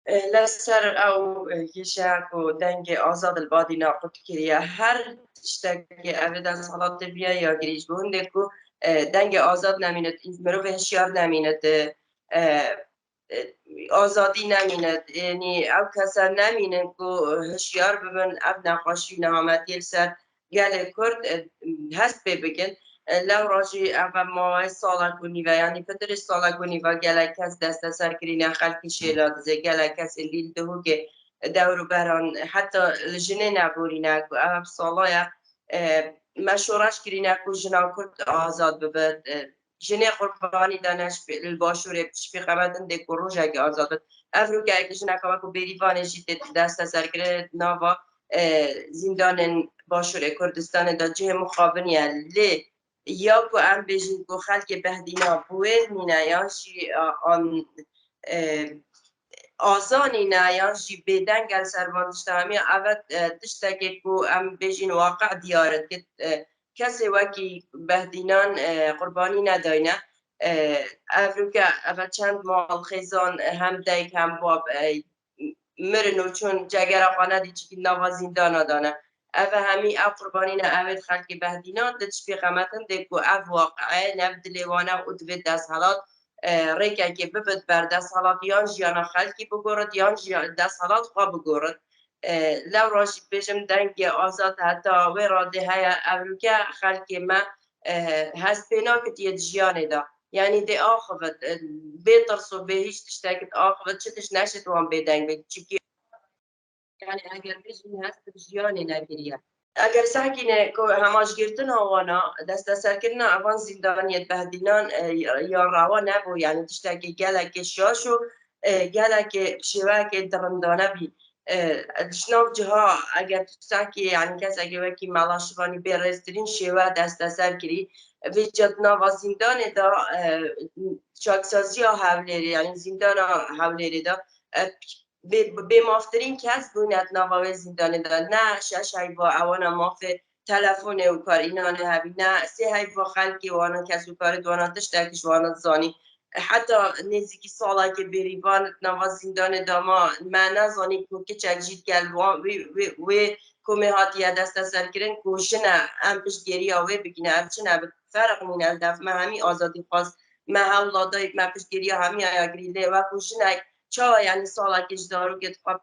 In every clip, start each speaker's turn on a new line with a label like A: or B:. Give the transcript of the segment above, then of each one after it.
A: لسر او یشک و دنگ آزاد البادی ناقود کریه هر تشتکی اوید از حالات بیا یا گریج بونده کو دنگ آزاد نمیند مرو به هشیار نمیند آزادی نمیند یعنی او کسا نمینه کو هشیار ببن اب نقاشی نهامتی سر گل کرد هست ببگن لو راجی اول ما سالا کنی و یعنی پدر سالا کنی و گله کس دست سر کرین خلقی شیلاد زه گله کس لیل دهو که دورو بران حتی جنه نبوری نکو اول سالا مشورش کرین کو جنا کرد آزاد ببد جنه قربانی دانش الباشور بشفی قمدن دکو روژه که آزاد بد افرو که اگه جنه که وکو بریوان جیت دست سر کرد ناوا زندان باشور کردستان دا جه مخابنی لی یا کو ام بجین کو خلک بهدینا بوید مینا یا جی آن آزانی نه یا جی بدن گل سرمانشتا همی اول تشتگه کو ام بجین واقع دیارت که کسی وکی بهدینان قربانی نداینه افریقا اول چند مال خیزان هم دیک هم باب مرنو چون جگر خانه دی چی نوا زندان دانه اوه همی او قربانی نه اوید خلق بهدینان ده چپی قمتن ده کو او واقعه نبد لیوانه او دوید دست حالات ریکه که ببد بر دست حالات یان جیانا خلقی بگورد یان دست حالات خواه بگورد لو راشی بشم دنگ آزاد حتی وی راده های امریکا خلقی ما هست پینا کتیه جیانه دا یعنی ده آخوت بیترسو به هیچ تشتاکت آخوت چتش نشد وان بدنگ بید چکی يعني اگر بيجي هست بجياني نبيريا اگر ساكنه كو هماش گرتن هوانا دست سرکرنا اوان زندانیت بهدینان یا روا نبو يعني تشتاكي گلك شاشو گلك شواك درندانه بي شنو جها اگر تشتاكي يعني كاس اگر وكي مالاشواني برسترين شوا دست سرکری ویجد نوا زندان دا چاکسازی ها حولیری يعني زندان حولیری دا به مافترین کس بوینت نواوی زندانی داد نه شش های با اوان مافت تلفن و کار اینا نه هبی نه سه های با خلقی وانا کس و کار دواناتش درکش وانا زانی حتی نزدیکی سالا که بریوان نوا زندان داما من نزانی که چک جید گل و کمی هاتی دست سر کرن کوشنه ام پشت گیری آوه بگینه ام چنه فرق مینه دفت من همی آزادی خواست من هولادای من پشت گیری همی آیا گریده و کوشنه چا یعنی سالا کش دارو که تقا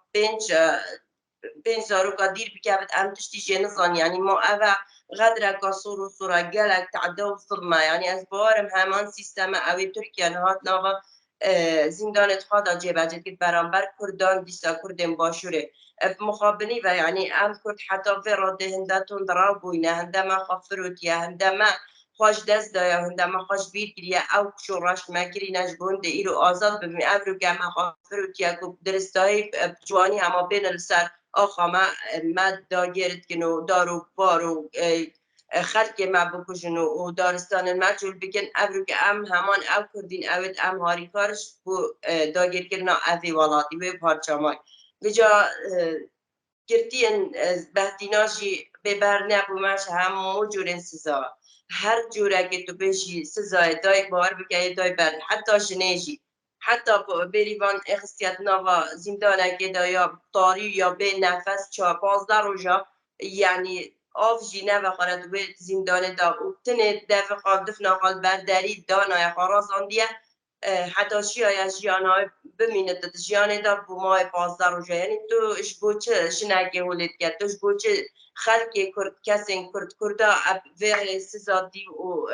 A: پنج دارو که دیر بکبت ام تشتی جنزان یعنی ما اوه غدره که سورو سورا گلک تعده و ظلمه یعنی از بارم همان سیستم اوی ترکیه نهات ناوا زندان خوادا جیبه جد که برانبر کردان دیسا کردن باشوره مخابنی و یعنی ام کرد حتی وراده هندتون درا بوینه هنده ما خفروتیه هنده ما خوش دست دایا هنده ما خوش بیر گریه او شوراش مکری نجبونده ایرو آزاد ببین افرو که ما خفروتیه که درستای جوانی اما بین السر آخا ما داگیرت کنو دارو بارو خلق ما بکشن و دارستان المجهول بکن افرو که ام همان او کردین اوید ام هاری کارش بو داگیر کرنا اوی والاتی و پارچامای بجا گرتین بهدیناشی ببر نبومش همو جورن سزا هر جوره که تو بشی سزای دای بار بکی دای بر حتی شنیجی حتی بریوان اخستیت نوا زندانه که دا یا طاری یا به نفس 4-15 روزا یعنی آف جینه و خارد به زندانه دا و تنه دفع خواب دفنا خواب برداری دانای خارازان دیه حتی شیای جیانای بمینه تا جیانه دا بو ماه 15 روزا یعنی تو اش بوچه شنگه ولید کرد تو اش بوچه خلقی کرد کسین کردا ویر سزادی و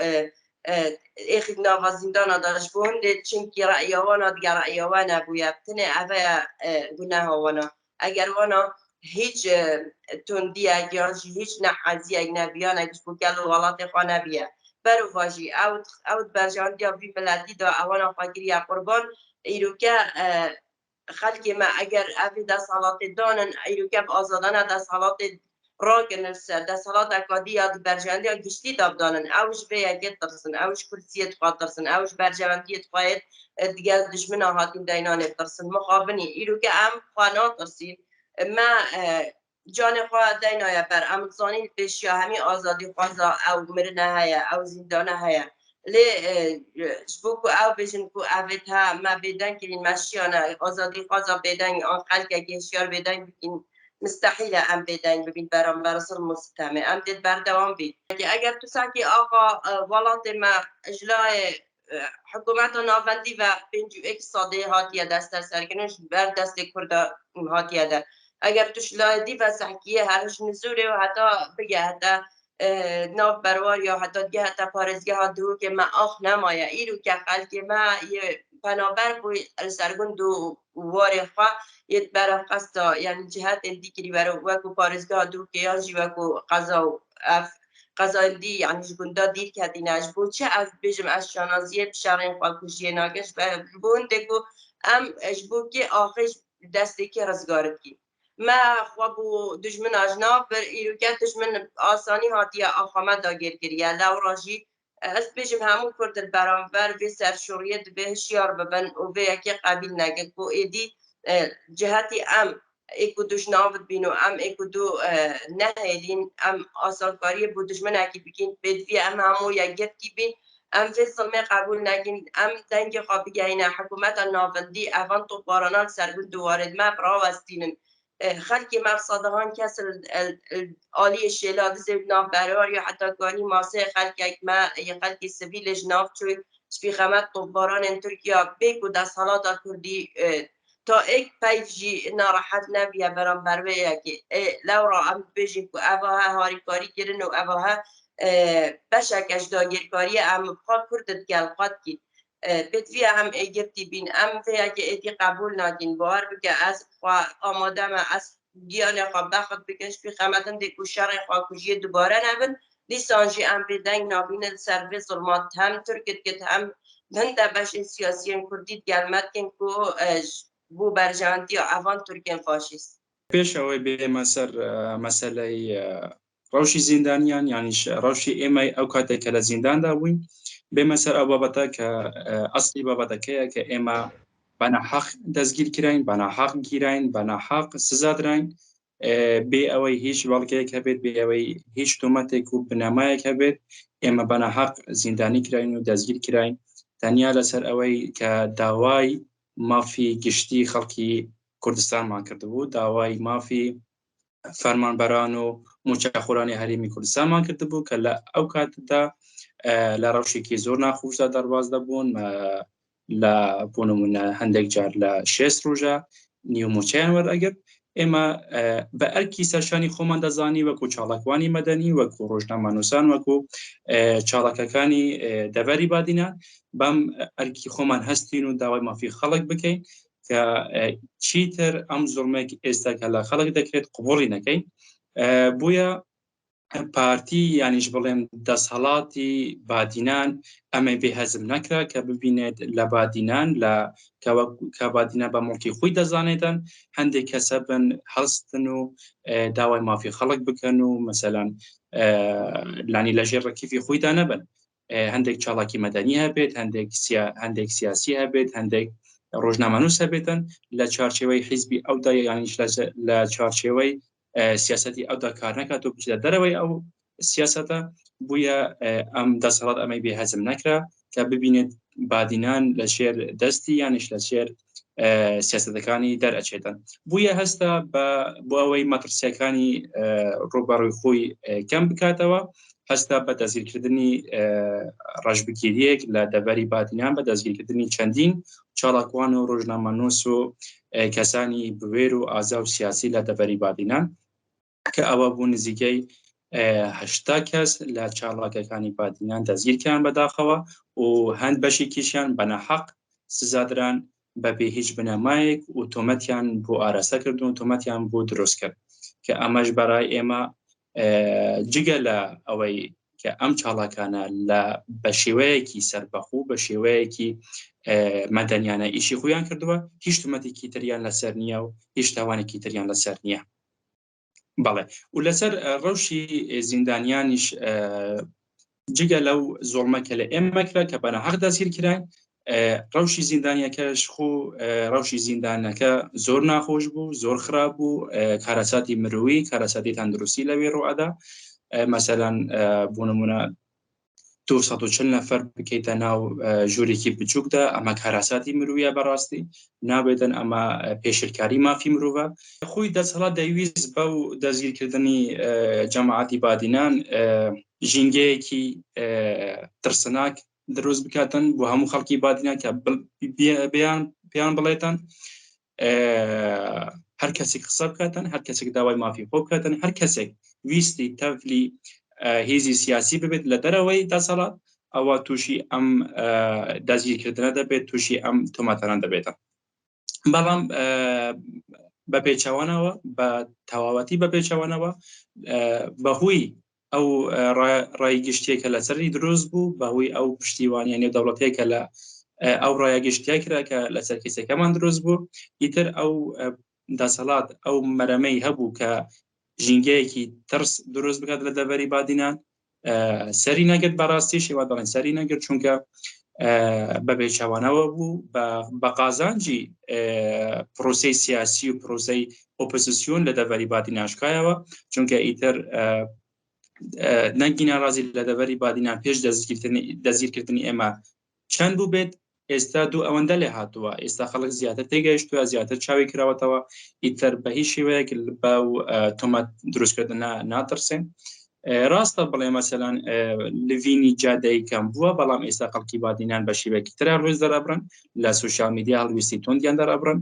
A: ایخی نوا زندان داشت بونده چنکی رأی وانا دیگر رأی وانا بویا تنه اوه گناه وانا اگر وانا هیچ تندی اگر هیچ نحازی اگر نبیان اگر بکل ولات خانه بیا برو فاجی اوت برجان دیا بی ملتی دا اوانا فاکری قربان ایرو که خلقی ما اگر اوی دست حالات دانن ایرو که آزادانه دست حالات راکن السر دست حالات اکادی یاد برجاندی ها گشتی داب دانن اوش به یکی ترسن اوش کرسیت خواه ترسن اوش برجاندیت خواهد دیگر دشمن هاتین دینان ترسن مخابنی ایرو که ام خوانا ترسین ما جان خواه دینای بر امزانی پیشیا همی آزادی خوازا او مرنه هیا او زندانه هیا لێ بۆ ku ew bêjin ku evê he me bêdeng kirîn me şiyana azadî xwaza bêdeng an xelkekê hişyar bêdeng bikîn مستحيل ام بيدنگ ببین برانبر ظلم و ستمه ام دید بردوام بید اگر تو ساکی آقا ولات ما اجلای حکومت ناوندی و 51 ساده هاتیه دست سرکنش بر دست کرد هاتیه ده اگر توش لایدی و سحکیه هرش نزوره و حتی بگه حتی ناف بروار یا حتی دیگه حتی پارزگه ها دو که ما آخ نمایه ایرو که خلقی ما یه پنابر بوی سرگون دو وار خواه یه برای قصدا یعنی جهت دیگری برای وکو پارزگاه دو که یا جی وکو قضا و قضا دی یعنی جگوندا دیر کدینش بود چه از بجم از شانازیه بشارین خواکوشیه ناگش و بون دکو ام اجبو که آخش دستی که رزگارد کی ما خوابو دجمن اجناب بر ایرو که دجمن آسانی هاتیه آخامه داگیر کریه لو راجی از بجم همو کرد برانبر و سرشوریت به شیار ببن و به یکی قبیل نگه کو ایدی جهتی ام ایکو دوش ناود بینو ام ایکو دو نهیدین ام آسانکاری بو دشمن اکی بکین بدوی ام همو یکت کی بین ام فیصل قبول نگین ام دنگ خوابی گینه حکومت ناودی اوان تو بارانال سرگون دوارد ما براوستینن خلقی مقصدهان کس آلی شیلاد زید ناف برار یا حتی گانی ماسه خلق ما خلقی سبیل جناف چوی سپی خمت تو باران ترکیه بیکو دست حالات کردی تا ایک پیف جی ناراحت نبیه برام برویه که لورا ام بیجی که اوها هاریکاری کرن و اوها بشکش داگیرکاری ام بخواد کردت گل خود کی بتوی هم ایگرتی بین ام فیه که ایتی قبول ناکین باور بگه از خواه آماده ما از گیان خواه بخواد بکش بی خمتن دیکو شر خواه کجیه دوباره نبن لیسانجی ام بیدنگ نابین سروی ظلمات هم ترکت که هم هنده بش سیاسیین کردید گلمت کن که بو برجاندی اوان ترکیه فاشیست
B: پیش اوی به مسئله روشی زندانیان یعنی روشی ایمای او کاته که لزندان دا بوین به مسئله او بابتا که اصلی بابتا که ایما بنا حق دزگیر کرین بنا حق گیرین بنا حق سزا درین به اوی هیچ والکه که بید به اوی هیچ تومته که بنامه که بید ایما بنا حق زندانی کرین و دزگیر کرین تنیا لسر اوی که داوای مافی گشتی خلقی کوردستان مان کرده بود داوای مافی فرمانبران و موچەخۆرانی هەرێمی کوردستان مان کرده بود کە لە ئەو کاتدا لە ڕەوشێکی زۆر ناخۆشدا دەرباز دەبوون لە بۆ نمونە هەندێک جار لە 6 ڕۆژە نیومۆچیان وەرئەگرت ئێمە بە ئەرکی سەرشانی خۆمان دەزانی وەکو چاڵکوانی مەدەنی وەکو ڕۆژنامەنووسان وەکو چاڵکەکانی دەڤەری بادینان بەم ئەرکی خۆمان هەستین و داوای مافی خەڵک بکەین کە چیتر ئەم زۆرمێک ئێستا کە لە خەڵک دەکرێت قوبوڵی نەکەین بویە پارتی یانیش بڵێم دەسەڵاتی بادینان ئەمە بێهەزم نەکرا کە ببینێت لە بادینان لە کە بادینان بە مڵکی خۆی دەزانێتن هەندێک کەسە بن هەڵستن و داوای مافی خەڵک بکەن و مەسەلەن لانی لەژێر ڕەکیفی خۆیدا نەبن هەندێک چاڵاکی مەدەنی هەبێت هەندێک سیاسی هەبێت هەندێک ڕۆژنامەنووس هەبێتن لە چارچێوەی حیزبی ئەودا یانیش لە چارچێوەی سیاسەتی ئەودا کار نەکات و بچێتە دەرەوەی ئەو سیاسەتە بویە ئەم دەسەڵات ئەمەی بێهەزم نەکرا کە ببینێت بادینان لە شێر دەستی یانیش لە شێر سیاسەتەکانی دەرئەچێتن بویە هەستا بۆ ئەوەی مەترسیەکانی ڕووبەڕووی خۆی کەم بکاتەوە هەستا بە دەستگیرکردنی ڕەشبگیریەک لە دەڤەری بادینان بە دەستگیرکردنی چەندین چاڵکوان و ڕۆژنامەنووس و کەسانی بوێر و ئازا و سیاسی لە دەڤەری بادینان کە ئەوە بوو نزیکەی 80 کەس لە چاڵاکەکانی بادینان دەستگیرکیان بەداخەوە و هەند بەشێکیشیان بەنەحەق سزادران بەبێ هیچ بنەمایەک و تۆمەتیان بۆ ئارەسە کردوون تۆمەتیان بۆ دروست کرد کە ئەمەش بەڕای ئێمە جگە لە ئەوەی کە ئەم چاڵاکانە بە شێوەیەکی سەربەخوو بە شێوەیەکی مەدەنیانە ئیشی خۆیان کردووە هیچ تومەتێکی تریان لەسەر نییە و هیچ تاوانێکی تریان لەسەر نییە بەڵێ و لەسەر ڕەوشی زیندانیانیش جگە لەو زۆڵمەکە لە ئێمەکرا کە بەنەحەق دەستگیر کراین ڕەوشی زیندانیەکەش خۆ ڕەوشی زیندانەکە زۆر ناخۆش بوو زۆر خراپ بوو کارەساتی مرۆیی کارەساتی تەندروستی لەوێ ڕوئەدا مەسەلەن بۆ نمونە 240 نەفەر بکەیتە ناو ژوورێکی بچووکدا ئەمە کاراساتی مرۆڤە بەڕاستی نابێتن ئەمە پێشرکاری مافی مرۆڤە خۆی دەسەڵات دەویست بەو دەستگیرکردنی جەماعەتی بادینان ژینگەیەکی ترسناک دروست بکاتن بۆ هەموو خەڵکی بادینان کە پێیان بڵێتن هەر کەسێک قسە بکاتن هەر کەسێک داوای مافی خۆ بکاتن هەر کەسێک ویستی تەفلی هێزی سیاسی ببێت لە دەرەوەی دەسەڵات ئەوە تووشی ئەم دەستگیرکردنە دەبێت تووشی ئەم تۆمەتەنان دەبێتە بەڵام بە پێچەوانەوە بە تەواوەتی بە پێچەوانەوە بەهۆی ئەو ڕایگەشتێکە لەسەری دروست بوو بەهۆی ئەو پشتیوانیە نێودەوڵەتێکە لە ئەو ڕایگەشتیا کرا کە لەسەر کەسێکەمان دروست بوو ئیتر ئەو دەسەڵات ئەو مەرەمەی هەبوو کە ژینگەیەکی ترس دروست بکات لە دەڤەری بادینان سەری نەگرت بەڕاستی شێوە دەڵێن سەری نەگرت چونکە بە پێچەوانەوە بوو بە قازانجی پرۆسەی سیاسی و پرۆسەی ئۆپۆزیسیۆن لە دەڤەری بادینان ئاشکایەوە چونکە ئیتر نەنگی ناڕازی لە دەڤەری بادینان پێش دەستگیرکردنی ئێمە چەند بوو بێت ئێستا دوو ئەوەندە لێ هاتووە ئێستا خەڵک زیاتر تێگەیشتووە زیاتر چاوی کراوەتەوە ئیتر بە هیچ شێوەیەک بەو تۆمەت دروستکردن ناترسێن ڕاستە بڵێ مەسەلەن لڤینی جادەی کەم بووە بەڵام ئێستا خەڵکی بادینان بە شێوەیەکی ترا ڕۆژ دەرەبرن لە سوشال میدیا هەڵویستی تۆندیان دەرەبرن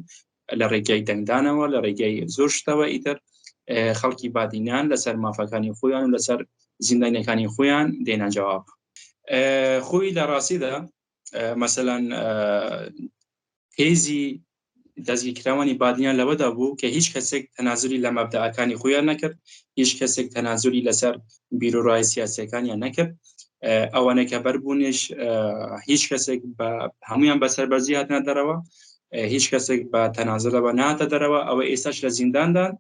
B: لە ڕێگەی دەنگدانەوە لە ڕێگەی زۆر شتەوە ئیتر خەڵکی بادینان لەسەر مافەکانی خۆیان و لەسەر زیندانیەکانی خۆیان دێنە جواب خۆی لە ڕاستیدا مەسەلەن هێزی دەستگیرکراوانی بادینان لەوەدا بوو کە هیچ کەسێک تەنازولی لە مەبدەعەکانی خۆیان نەکرد هیچ کەسێک تەنازولی لەسەر بیرۆڕای سیاسیەکانیان نەکرد ئەوانەی کە بەربوونیش هیچ کەسێک هەمویان بەسەر بەرزی هاتنە دەرەوە هیچ کەسێک بە تەنازلەوە ناتە دەرەوە ئەوە ئێستاش لە زینداندان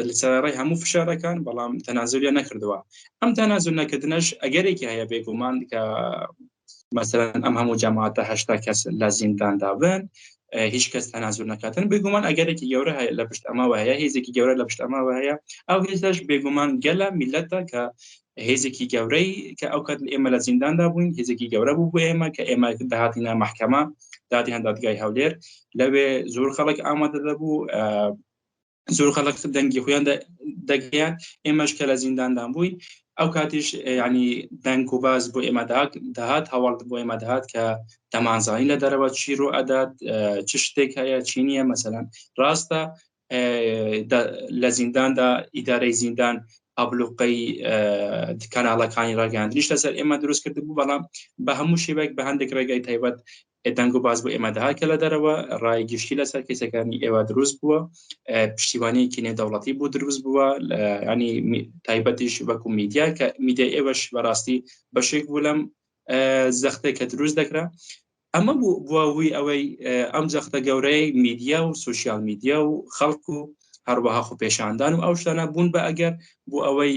B: لەسەرڕای هەموو فشارەکان بەڵام تەنازولیان نەکردووە ئەم تەنازل نەکردنەش ئەگەرێکی هەیە بێگومان کە مثلەن ئەم هەموو جەماعەتە 80 کەس لە زینداندا بن هیچ کەس تەنازل نەکاتن بێگومان ئەگەرێکی گەورە هەیە لە پشت ئەمەوە هەیە هێزێکی گەورە لە پشت ئەمەوە هەیە ئەو هێزش بێگومان گەلە میلەتە کە هێزێکی گەورەی کە ئەو کات ئێمە لە زینداندا بووین هێزێکی گەورە بوو بۆ ئێمە کە ئێمە داهاتینە مەحکەمە دادیان دادگای هەولێر لەوێ زۆر خەڵک ئامادە دەبوو زۆر خەڵک دەنگی خۆیان دەگەیان ئێمەش کە لە زینداندان بووین ئەو کاتیش ینی دەنگ و باز بۆ ئێمە داهات هەواڵ بۆ ئێمە داهات کە دەمانزانی لە دەرەوە چیر و ئەدات چ شتێک هەیە چی نییە مەسەلەن ڕاستە لە زینداندا ئیدارەی زیندان ئەبلوقەی کەناڵەکانی ڕاگەاندنیش لەسەر ئێمە دروست کرد بوو بەڵام بە هەموو شێوەیەک بە هەندێک ڕێگای تایبەت دەنگ و باز بۆ ئێمە داهات کە لە دەرەوە ڕایگەشتی لەسەر کەسەکانی ئێوە دروست بووە پشتیوانەیەکی نێودەوڵەتی بوو دروست بووە ینی تایبەتیش وەکو میدیا کە میدیا ئێوەش بەڕاستی بەشێک بوو لەم زەختێک کە دروست دەکرا ئەمە بووە هۆی ئەوەی ئەم زەختە گەورەی میدیا و سوشیال میدیا و خەڵک و هەروەها خۆ پێشاندان و ئەو شتانە بوون بە ئەگەر بۆ ئەوەی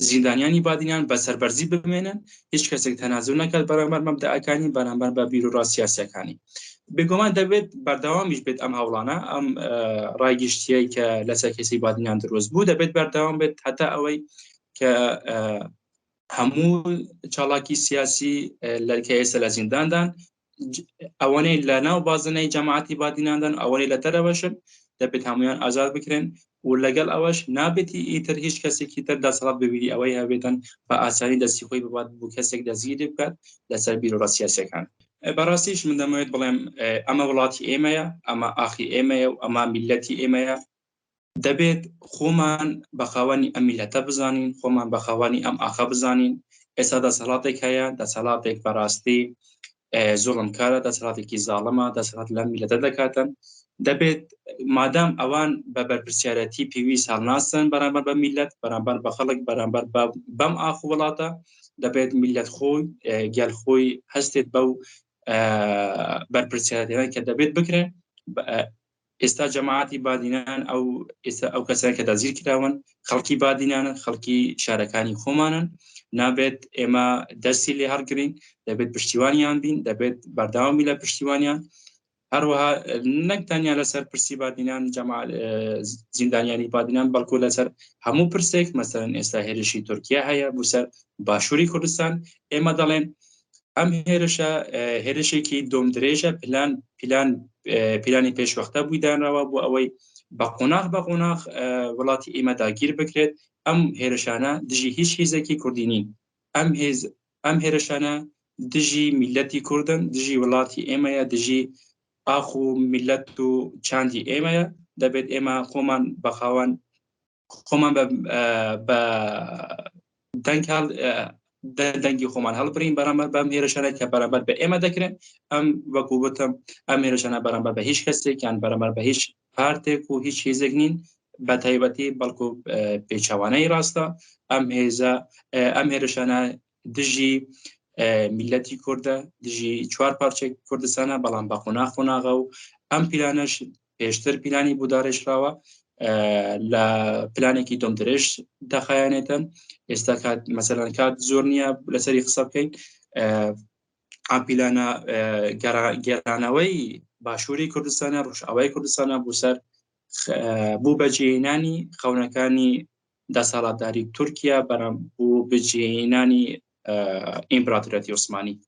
B: زیندانیانی بادینان بە سەربەرزی بمێنن هیچ کەسێک تەنازل نەکات بەرامبەر مەبدەعەکانی بەرامبەر بە بیرۆڕای سیاسیەکانی بێگومان دەبێت بەردەوامیش بێت ئەم هەوڵانە ئەم ڕایگەشتیەی کە لەسەر کەسی بادینان دروست بوو دەبێت بەردەوام بێت هەتا ئەوەی کە هەموو چاڵاکی سیاسی لەکە ئێستا لە زینداندان ئەوانەی لە ناو بازنەی جەماعەتی بادیناندان ئەوانەی لە دەرەوەشن دەبێت هەمویان ئازاد بکرێن و لەگەڵ ئەوەش نابێتی ئیتر هیچ کەسێکی تر دەسەڵات ببینی ئەوەی هەبێتن بە ئاسانی دەستی خۆی ببات بوو کەسێک دەزگیری بکات لەسەر بیرۆڕای سیاسیەکان بەڕاستیش من دەمەوێت بڵێم ئەمە وڵاتی ئێمەیە ئەمە ئاخی ئێمەیە و ئەمە میلەتی ئێمەیە دەبێت خۆمان بە خاوەنی ئەم میلەتە بزانین خۆمان بە خاوەنی ئەم ئاخە بزانین ئێستا دەسەڵاتێک هەیە دەسەڵاتێک بەڕاستی زوڵمکارە دەسەڵاتێکی زاڵەمە دەسەڵات لەم میلەتە دەکاتن دەبێت مادام ئەوان بە بەرپرسیارەتی پێویست هەڵناسن بەرامبەر بە میلەت بەرامبەر بە خەڵک بەرامبەر بەم ئاخ وڵاتە دەبێت میلەت خۆی گەل خۆی هەستێت بەو بەرپرسیارەتیان کە دەبێت بکرێن ئێستا جەماعەتی بادینان ئەو کەسانی کە دەزگیر کراون خەڵکی بادینانن خەڵکی شارەکانی خۆمانن نابێت ئێمە دەستی لێ هەڵگرین دەبێت پشتیوانیان بین دەبێت بەردەوامی لە پشتیوانیان هەروەها نەکتانیا لەسەر پرسی بادینان جەماعەت زیندانیانی بادینان بەڵکو لەسەر هەموو پرسێک مەسەرەن ئێستا هێرشی تورکیا هەیە بۆ سەر باشووری کوردستان ئێمە دەڵێن ئەم هێرشە هێرشێکی دۆم درێژە پیلانی پێشوەختە بوویدانەوە بۆ ئەوەی بە قۆناغ وڵاتی ئێمە داگیر بکرێت ئەم هێرشانە دژی هیچ هیزێکی کوردی نین ئەم هێرشانە دژی میلەتی کوردن دژی وڵاتی ئێمەیە دژی ئاخ و میلەت و چاندی ئێمەیە دەبێت ئێمە خۆمان بەخاوان خۆمان بە دەنگی خۆمان هەڵبرین بەرامبەر بەم هێرشانە کە بەرامبەر بە ئێمە دەکرێن ئەم وەکو وتم ئەم هێرشانە بەرامبەر بە هیچ کەسێکیان بەرامبەر بە هیچ پارتێک و هیچ هێزێک نین بە تایبەتی بەڵکو پێچەوانەی ڕاستە ئەم هێرشانە دژی میلەتی کوردە دژی 4 پارچێک کوردستانە بەڵام بە قۆناغە و ئەم پیلانەش پێشتر پیلانی بودارێژراوە لە پلانێکی دۆم درێژ دەخایەنێتن ئێستا کات مەسەلەن کات زۆر نییە لەسەری قسە بکەین ئەم پیلانە گێرانەوەی باشووری کوردستانە ڕۆژئاوای کوردستانە بوو بەجێهێنانی خەونەکانی دەسەڵاتداری تورکیا بەرەم بوو بەجێهێنانی ئیمپراتۆریەتی عوسمانی